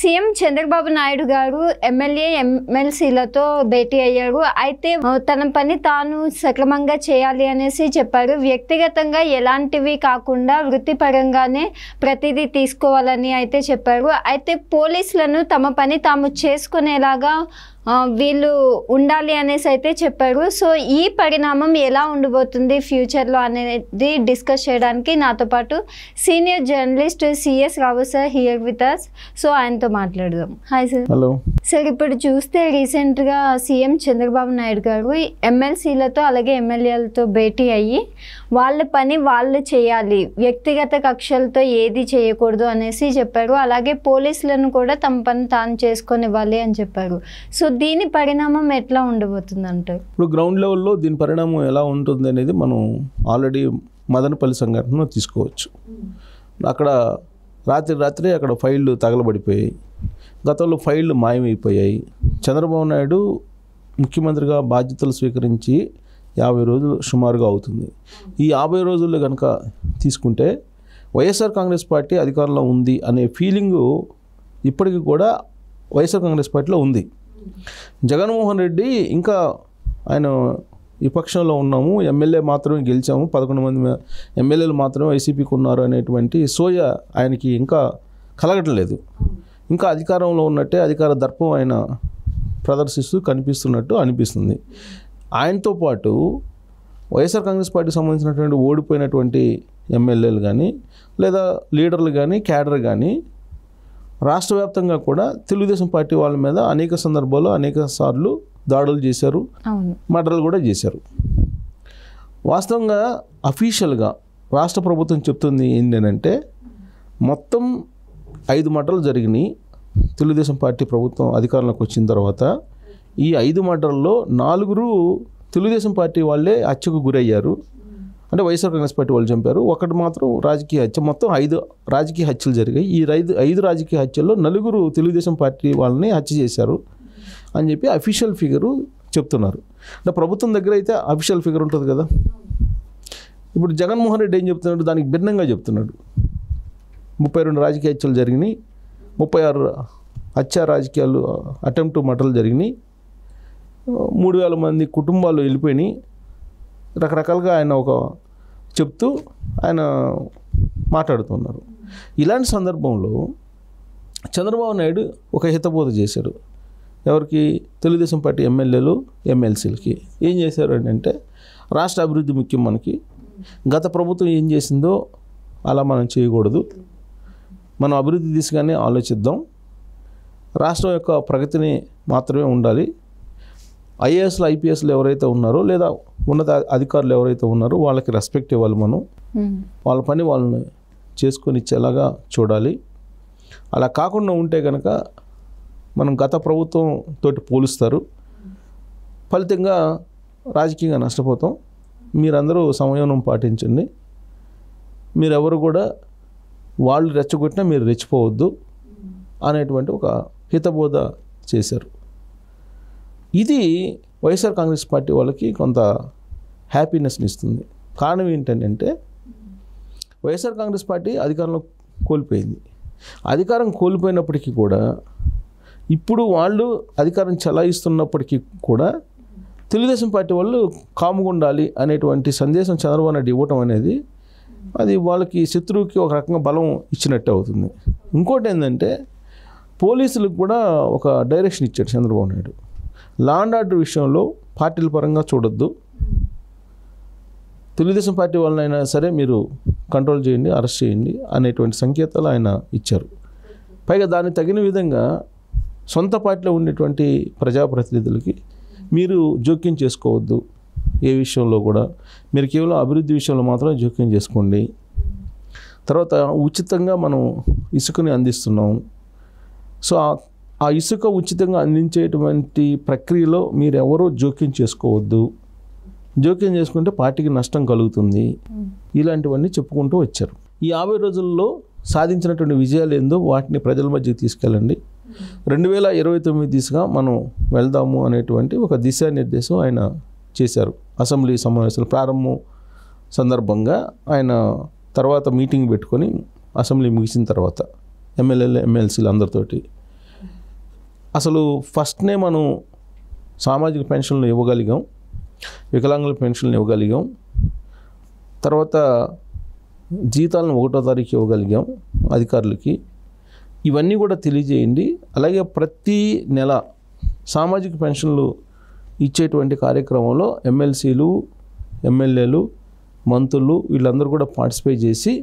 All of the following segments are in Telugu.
సీఎం చంద్రబాబు నాయుడు గారు ఎమ్మెల్యే ఎమ్మెల్సీలతో భేటీ అయ్యారు. అయితే తన పని తాను సక్రమంగా చేయాలి అనేసి చెప్పారు. వ్యక్తిగతంగా ఎలాంటివి కాకుండా వృత్తిపరంగానే ప్రతిదీ తీసుకోవాలని అయితే చెప్పారు. అయితే పోలీసులను తమ పని తాము చేసుకునేలాగా వీళ్ళు ఉండాలి అనేసి అయితే చెప్పారు. సో ఈ పరిణామం ఎలా ఉండబోతుంది ఫ్యూచర్లో అనేది డిస్కస్ చేయడానికి నాతో పాటు senior journalist CS Rao sir here with us. So ఆయనతో మాట్లాడదాం. Hi sir. Hello sir. ఇప్పుడు చూస్తే రీసెంట్గా సీఎం చంద్రబాబు నాయుడు గారు ఎమ్మెల్సీలతో అలాగే ఎమ్మెల్యేలతో భేటీ అయ్యి వాళ్ళ పని వాళ్ళు చేయాలి, వ్యక్తిగత కక్షలతో ఏది చేయకూడదు అనేసి చెప్పారు. అలాగే పోలీసులను కూడా తమ పని తాను చేసుకొనివ్వాలి అని చెప్పారు. సో దీని పరిణామం ఎట్లా ఉండబోతుంది అంటారు? ఇప్పుడు గ్రౌండ్ లెవెల్లో దీని పరిణామం ఎలా ఉంటుంది అనేది మనం ఆల్రెడీ మదనపల్లి సంఘటనను తీసుకోవచ్చు. అక్కడ రాత్రి అక్కడ ఫైళ్ళు తగలబడిపోయాయి. గతంలో ఫైళ్ళు మాయమైపోయాయి. చంద్రబాబు నాయుడు ముఖ్యమంత్రిగా బాధ్యతలు స్వీకరించి 50 రోజులు సుమారుగా అవుతుంది. ఈ 50 రోజుల్లో కనుక తీసుకుంటే వైఎస్ఆర్ కాంగ్రెస్ పార్టీ అధికారంలో ఉంది అనే ఫీలింగు ఇప్పటికీ కూడా వైఎస్ఆర్ కాంగ్రెస్ పార్టీలో ఉంది. జగన్మోహన్ రెడ్డి ఇంకా ఆయన విపక్షంలో ఉన్నాము, ఎమ్మెల్యే మాత్రమే గెలిచాము, 11 మంది ఎమ్మెల్యేలు మాత్రమే వైసీపీకి ఉన్నారు అనేటువంటి సోయ ఆయనకి ఇంకా కలగట్లేదు. ఇంకా అధికారంలో ఉన్నట్టే అధికార దర్పం ఆయన ప్రదర్శిస్తూ కనిపిస్తున్నట్టు అనిపిస్తుంది. ఆయనతో పాటు వైఎస్ఆర్ కాంగ్రెస్ పార్టీకి సంబంధించినటువంటి ఓడిపోయినటువంటి ఎమ్మెల్యేలు కానీ లేదా లీడర్లు కానీ క్యాడర్ కానీ రాష్ట్ర వ్యాప్తంగా కూడా తెలుగుదేశం పార్టీ వాళ్ళ మీద అనేక సందర్భాల్లో అనేక సార్లు దాడులు చేశారు, మర్డర్లు కూడా చేశారు. వాస్తవంగా అఫీషియల్గా రాష్ట్ర ప్రభుత్వం చెప్తుంది ఏంటంటే మొత్తం 5 మర్డర్లు జరిగినాయి తెలుగుదేశం పార్టీ ప్రభుత్వం అధికారంలోకి వచ్చిన తర్వాత. ఈ 5 మర్డర్లలో 4 తెలుగుదేశం పార్టీ వాళ్ళే హత్యకు గురయ్యారు, అంటే వైఎస్ఆర్ కాంగ్రెస్ పార్టీ వాళ్ళు చంపారు. ఒకటి మాత్రం రాజకీయ హత్య. మొత్తం 5 రాజకీయ హత్యలు జరిగాయి. ఈ 5 రాజకీయ హత్యల్లో 4 తెలుగుదేశం పార్టీ వాళ్ళని హత్య చేశారు అని చెప్పి అఫీషియల్ ఫిగరు చెప్తున్నారు. అంటే ప్రభుత్వం దగ్గర అయితే అఫీషియల్ ఫిగర్ ఉంటుంది కదా. ఇప్పుడు జగన్మోహన్ రెడ్డి ఏం చెప్తున్నాడు, దానికి భిన్నంగా చెప్తున్నాడు. 32 రాజకీయ హత్యలు జరిగినాయి, 36 హత్య రాజకీయాలు అటెంప్ట్ మర్డర్లు జరిగినాయి, 3000 మంది కుటుంబాలు వెళ్ళిపోయినాయి. రకరకాలుగా ఆయన చెప్తూ ఆయన మాట్లాడుతున్నారు. ఇలాంటి సందర్భంలో చంద్రబాబు నాయుడు ఒక హితబోధ చేశారు. ఎవరికి? తెలుగుదేశం పార్టీ ఎమ్మెల్యేలు ఎమ్మెల్సీలకి. ఏం చేశారు అంటే రాష్ట్ర అభివృద్ధి ముఖ్యం మనకి, గత ప్రభుత్వం ఏం చేసిందో అలా మనం చేయకూడదు, మనం అభివృద్ధి దిశగానే ఆలోచిద్దాం, రాష్ట్రం యొక్క ప్రగతిని మాత్రమే ఉండాలి, ఐఏఎస్లు ఐపీఎస్లు ఎవరైతే ఉన్నారో లేదా ఉన్నత అధికారులు ఎవరైతే ఉన్నారో వాళ్ళకి రెస్పెక్ట్ ఇవ్వాలి, మనం వాళ్ళ పని వాళ్ళని చేసుకొని ఇచ్చేలాగా చూడాలి. అలా కాకుండా ఉంటే కనుక మనం గత ప్రభుత్వం తోటి పోలుస్తారు, ఫలితంగా రాజకీయంగా నష్టపోతాం. మీరందరూ సంయమనం పాటించండి, మీరెవరు కూడా వాళ్ళు రెచ్చగొట్టినా మీరు రెచ్చిపోవద్దు అనేటువంటి ఒక హితబోధ చేశారు. ఇది వైఎస్ఆర్ కాంగ్రెస్ పార్టీ వాళ్ళకి కొంత హ్యాపీనెస్ని ఇస్తుంది. కారణం ఏంటంటే వైఎస్ఆర్ కాంగ్రెస్ పార్టీ అధికారంలో కోల్పోయింది. అధికారం కోల్పోయినప్పటికీ కూడా ఇప్పుడు వాళ్ళు అధికారం చలాయిస్తున్నప్పటికీ కూడా తెలుగుదేశం పార్టీ వాళ్ళు కాముగా ఉండాలి అనేటువంటి సందేశం చంద్రబాబు నాయుడు ఇవ్వటం అనేది అది వాళ్ళకి శత్రువుకి ఒక రకంగా బలం ఇచ్చినట్టే అవుతుంది. ఇంకోటి ఏంటంటే పోలీసులకు కూడా ఒక డైరెక్షన్ ఇచ్చాడు Chandrababu Naidu. Law and order విషయంలో పార్టీల పరంగా చూడొద్దు, తెలుగుదేశం పార్టీ వాళ్ళనైనా సరే మీరు కంట్రోల్ చేయండి, అరెస్ట్ చేయండి అనేటువంటి సంకేతాలు ఆయన ఇచ్చారు. పైగా దానికి తగిన విధంగా సొంత పార్టీలో ఉండేటువంటి ప్రజాప్రతినిధులకి మీరు జోక్యం చేసుకోవద్దు, ఏ విషయంలో కూడా మీరు కేవలం అభివృద్ధి విషయంలో మాత్రం జోక్యం చేసుకోండి. తర్వాత ఉచితంగా మనం ఇసుకని అందిస్తున్నాం, సో ఆ ఇసుక ఉచితంగా అందించేటువంటి ప్రక్రియలో మీరు ఎవరూ జోక్యం చేసుకోవద్దు, జోక్యం చేసుకుంటే పార్టీకి నష్టం కలుగుతుంది, ఇలాంటివన్నీ చెప్పుకుంటూ వచ్చారు. ఈ 50 రోజుల్లో సాధించినటువంటి విజయాలు ఏందో వాటిని ప్రజల మధ్యకి తీసుకెళ్ళండి, 2029 దిశగా మనం వెళ్దాము అనేటువంటి ఒక దిశానిర్దేశం ఆయన చేశారు. అసెంబ్లీ సమావేశాల ప్రారంభం సందర్భంగా ఆయన తర్వాత మీటింగ్ పెట్టుకొని అసెంబ్లీ ముగిసిన తర్వాత ఎమ్మెల్యేలు ఎమ్మెల్సీలు అందరితోటి అసలు ఫస్ట్నే మనం సామాజిక పెన్షన్లు ఇవ్వగలిగాం, వికలాంగుల పెన్షన్లు ఇవ్వగలిగాం, తర్వాత జీతాలను 1వ తారీఖు ఇవ్వగలిగాం అధికారులకి. ఇవన్నీ కూడా తెలియజేయండి. అలాగే ప్రతి నెల సామాజిక పెన్షన్లు ఇచ్చేటువంటి కార్యక్రమంలో ఎమ్మెల్సీలు, ఎమ్మెల్యేలు, మంత్రులు వీళ్ళందరూ కూడా పార్టిసిపేట్ చేసి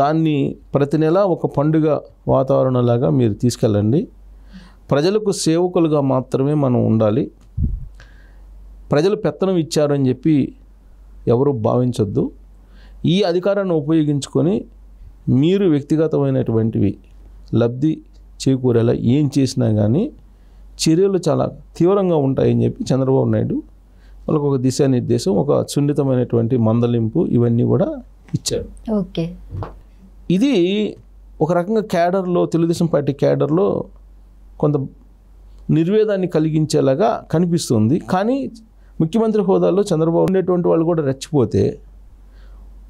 దాన్ని ప్రతి నెల ఒక పండుగ వాతావరణంలాగా మీరు తీసుకెళ్ళండి. ప్రజలకు సేవకులుగా మాత్రమే మనం ఉండాలి. ప్రజలు పెత్తనం ఇచ్చారని చెప్పి ఎవరు భావించొద్దు. ఈ అధికారాన్ని ఉపయోగించుకొని మీరు వ్యక్తిగతమైనటువంటివి లబ్ధి చేకూరేలా ఏం చేసినా కానీ చర్యలు చాలా తీవ్రంగా ఉంటాయని చెప్పి చంద్రబాబు నాయుడు వాళ్ళకు ఒక దిశానిర్దేశం, ఒక సున్నితమైనటువంటి మందలింపు ఇవన్నీ కూడా ఇచ్చారు. ఓకే, ఇది ఒక రకంగా క్యాడర్లో, తెలుగుదేశం పార్టీ క్యాడర్లో కొంత నిర్వేదాన్ని కలిగించేలాగా కనిపిస్తుంది. కానీ ముఖ్యమంత్రి హోదాలో చంద్రబాబు ఉండేటువంటి వాళ్ళు కూడా రెచ్చిపోతే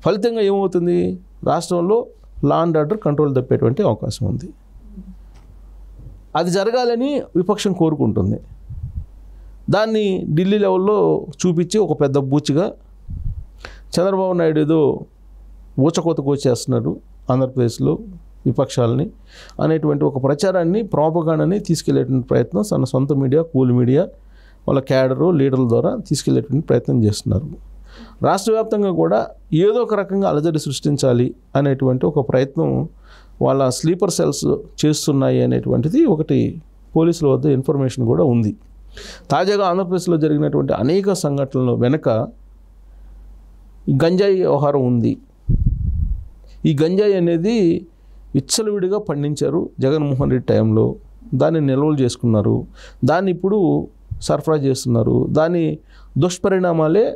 ఫలితంగా ఏమవుతుంది? రాష్ట్రంలో లా అండ్ ఆర్డర్ కంట్రోల్ తప్పేటువంటి అవకాశం ఉంది. అది జరగాలని విపక్షం కోరుకుంటుంది. దాన్ని ఢిల్లీ లెవెల్లో చూపించి ఒక పెద్ద బూచిగా చంద్రబాబు నాయుడు ఏదో ఊచకోత కోసేస్తున్నారు ఆంధ్రప్రదేశ్లో విపక్షాలని అనేటువంటి ఒక ప్రచారాన్ని, ప్రోపగాండాని తీసుకెళ్లేటువంటి ప్రయత్నం తన సొంత మీడియా, కూల్ మీడియా, వాళ్ళ క్యాడరు, లీడర్ల ద్వారా తీసుకెళ్లేటువంటి ప్రయత్నం చేస్తున్నారు. రాష్ట్ర వ్యాప్తంగా కూడా ఏదో ఒక రకంగా అలజడి సృష్టించాలి అనేటువంటి ఒక ప్రయత్నం వాళ్ళ స్లీపర్ సెల్స్ చేస్తున్నాయి అనేటువంటిది ఒకటి పోలీసుల వద్ద ఇన్ఫర్మేషన్ కూడా ఉంది. తాజాగా ఆంధ్రప్రదేశ్లో జరిగినటువంటి అనేక సంఘటనల వెనక ఈ గంజాయి వ్యవహారం ఉంది. ఈ గంజాయి అనేది విచ్చలవిడిగా పండించారు జగన్మోహన్ రెడ్డి టైంలో. దాన్ని నిల్వలు చేసుకున్నారు, దాన్ని ఇప్పుడు సరఫరా చేస్తున్నారు. దాని దుష్పరిణామాలే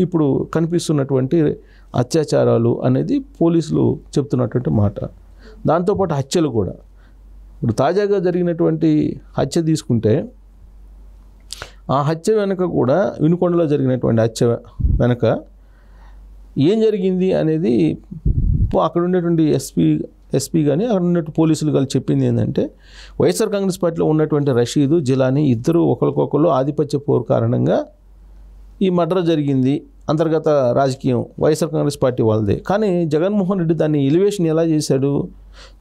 ఇప్పుడు కనిపిస్తున్నటువంటి అత్యాచారాలు అనేది పోలీసులు చెప్తున్నటువంటి మాట. దాంతోపాటు హత్యలు కూడా. ఇప్పుడు తాజాగా జరిగినటువంటి హత్య తీసుకుంటే ఆ హత్య వెనక కూడా, వినుకొండలో జరిగినటువంటి హత్య వెనక ఏం జరిగింది అనేది అక్కడ ఉండేటువంటి ఎస్పీ కానీ అక్కడ ఉన్నటువంటి పోలీసులు కానీ చెప్పింది ఏంటంటే, వైఎస్ఆర్ కాంగ్రెస్ పార్టీలో ఉన్నటువంటి రషీదు, జిలానీ ఇద్దరు ఒకరికొకరు ఆధిపత్య పోరు కారణంగా ఈ మర్డర్ జరిగింది. అంతర్గత రాజకీయం వైఎస్ఆర్ కాంగ్రెస్ పార్టీ వాళ్ళదే. కానీ జగన్మోహన్ రెడ్డి దాన్ని ఎలివేషన్ ఎలా చేశాడు?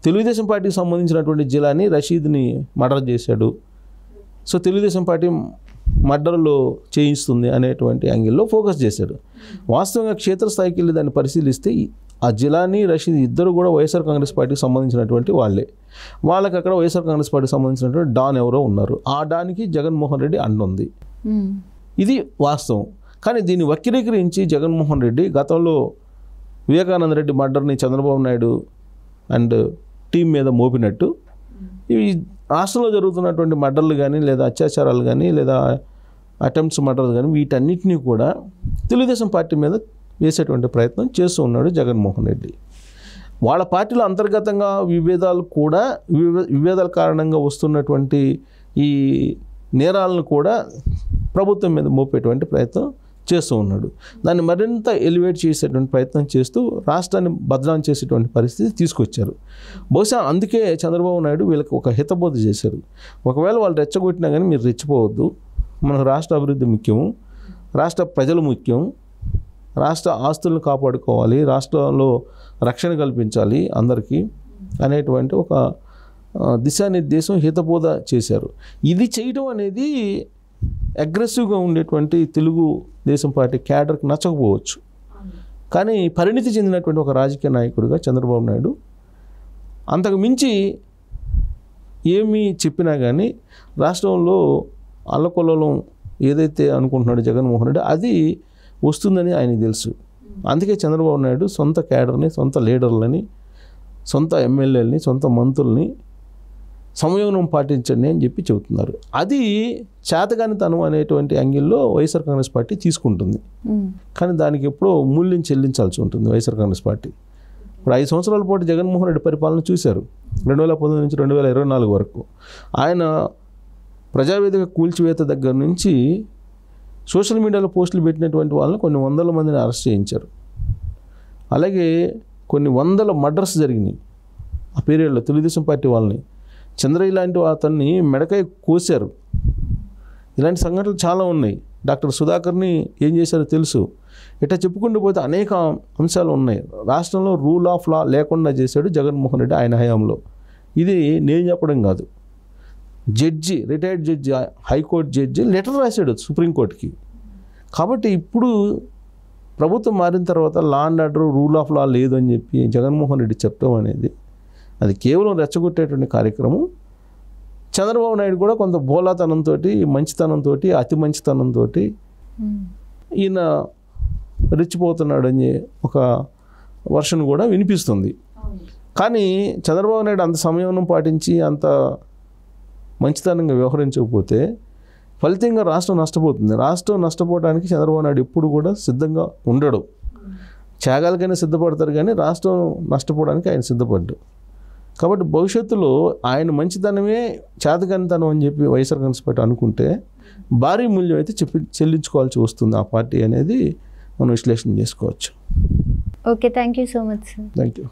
తెలుగుదేశం పార్టీకి సంబంధించినటువంటి జిలానీ రషీద్ని మర్డర్ చేశాడు. సో తెలుగుదేశం పార్టీ మర్డర్లో చేయిస్తుంది అనేటువంటి యాంగిల్లో ఫోకస్ చేశాడు. వాస్తవంగా క్షేత్రస్థాయికి వెళ్ళి దాన్ని పరిశీలిస్తే ఆ జిలానీ, రషీద్ ఇద్దరు కూడా వైఎస్ఆర్ కాంగ్రెస్ పార్టీకి సంబంధించినటువంటి వాళ్ళే. వాళ్ళకి అక్కడ వైఎస్ఆర్ కాంగ్రెస్ పార్టీకి సంబంధించినటువంటి డాన్ ఎవరో ఉన్నారు. ఆ డాన్కి జగన్మోహన్ రెడ్డి అండుంది. ఇది వాస్తవం. కానీ దీన్ని వక్రీకరించి జగన్మోహన్ రెడ్డి గతంలో వివేకానంద రెడ్డి మర్డర్ని చంద్రబాబు నాయుడు అండ్ టీం మీద మోపినట్టు ఇవి రాష్ట్రంలో జరుగుతున్నటువంటి మర్డర్లు కానీ, లేదా అత్యాచారాలు కానీ, లేదా అటెంప్ట్స్ మర్డర్లు కానీ వీటన్నిటినీ కూడా తెలుగుదేశం పార్టీ మీద వేసేటువంటి ప్రయత్నం చేస్తూ ఉన్నాడు జగన్మోహన్ రెడ్డి. వాళ్ళ పార్టీలో అంతర్గతంగా విభేదాలు కూడా, విభేదాల కారణంగా వస్తున్నటువంటి ఈ నేరాలను కూడా ప్రభుత్వం మీద మోపేటువంటి ప్రయత్నం చేస్తూ ఉన్నాడు. దాన్ని మరింత ఎలివేట్ చేసేటువంటి ప్రయత్నం చేస్తూ రాష్ట్రాన్ని బదనాం చేసేటువంటి పరిస్థితి తీసుకొచ్చారు. బహుశా అందుకే చంద్రబాబు నాయుడు వీళ్ళకి ఒక హితబోధ చేశారు. ఒకవేళ వాళ్ళు రెచ్చగొట్టినా కానీ మీరు రెచ్చిపోవద్దు, మనకు రాష్ట్ర అభివృద్ధి ముఖ్యము, రాష్ట్ర ప్రజలు ముఖ్యం, రాష్ట్ర ఆస్తులను కాపాడుకోవాలి, రాష్ట్రంలో రక్షణ కల్పించాలి అందరికీ అనేటువంటి ఒక దిశానిర్దేశం, హితబోధ చేశారు. ఇది చేయటం అనేది అగ్రెసివ్గా ఉండేటువంటి తెలుగుదేశం పార్టీ క్యాడర్కి నచ్చకపోవచ్చు. కానీ పరిణితి చెందినటువంటి ఒక రాజకీయ నాయకుడిగా చంద్రబాబు నాయుడు అంతకు మించి ఏమీ చెప్పినా కానీ రాష్ట్రంలో అల్లకొల్లోలం ఏదైతే అనుకుంటున్నాడో జగన్మోహన్ రెడ్డి అది వస్తుందని ఆయనకు తెలుసు. అందుకే చంద్రబాబు నాయుడు సొంత క్యాడర్ని, సొంత లీడర్లని, సొంత ఎమ్మెల్యేలని, సొంత మంత్రుల్ని సంయమనం పాటించండి అని చెప్పి చెబుతున్నారు. అది చేతగానితనం అనేటువంటి యాంగిల్లో వైఎస్ఆర్ కాంగ్రెస్ పార్టీ తీసుకుంటుంది. కానీ దానికి ఎప్పుడో మూల్యం చెల్లించాల్సి ఉంటుంది వైఎస్ఆర్ కాంగ్రెస్ పార్టీ. ఇప్పుడు 5 సంవత్సరాల పాటు జగన్మోహన్ రెడ్డి పరిపాలన చూశారు. 2019 నుంచి 2024 వరకు ఆయన ప్రజావేదిక కూల్చివేత దగ్గర నుంచి సోషల్ మీడియాలో పోస్టులు పెట్టినటువంటి వాళ్ళని కొన్ని వందల మందిని అరెస్ట్ చేయించారు. అలాగే కొన్ని వందల మర్డర్స్ జరిగినాయి ఆ పీరియడ్లో తెలుగుదేశం పార్టీ వాళ్ళని చంద్రయ్య లాంటి అతన్ని మెడకాయ కోసారు. ఇలాంటి సంఘటనలు చాలా ఉన్నాయి. డాక్టర్ సుధాకర్ని ఏం చేశారో తెలుసు. ఇట్లా చెప్పుకుంటూ పోతే అనేక అంశాలు ఉన్నాయి. రాష్ట్రంలో రూల్ ఆఫ్ లా లేకుండా చేశాడు జగన్మోహన్ రెడ్డి ఆయన హయాంలో. ఇది నేను చెప్పడం కాదు, judge, retired judge, high court judge letter రాశాడు సుప్రీంకోర్టుకి. కాబట్టి ఇప్పుడు ప్రభుత్వం మారిన తర్వాత law and order, rule of law లేదు అని చెప్పి జగన్మోహన్ రెడ్డి చెప్పడం అనేది అది కేవలం రెచ్చగొట్టేటువంటి కార్యక్రమం. చంద్రబాబు నాయుడు కూడా కొంత బోలాతనంతో, మంచితనంతో, అతి మంచితనంతో ఈయన రెచ్చిపోతున్నాడని ఒక వర్షన్ కూడా వినిపిస్తుంది. కానీ చంద్రబాబు నాయుడు అంత సమయం పాటించి అంత మంచితనంగా వ్యవహరించకపోతే ఫలితంగా రాష్ట్రం నష్టపోతుంది. రాష్ట్రం నష్టపోవడానికి చంద్రబాబు నాయుడు ఎప్పుడు కూడా సిద్ధంగా ఉండడు. త్యాగాలకైనా సిద్ధపడతారు కానీ రాష్ట్రం నష్టపోవడానికి ఆయన సిద్ధపడ్డాడు. కాబట్టి భవిష్యత్తులో ఆయన మంచితనమే చేతకానితనం అని చెప్పి వైఎస్ఆర్ కాంగ్రెస్ పార్టీ అనుకుంటే భారీ మూల్యం అయితే చెల్లించుకోవాల్సి వస్తుంది ఆ పార్టీ అనేది మనం విశ్లేషణ చేసుకోవచ్చు. Okay, thank you so much sir. Thank you.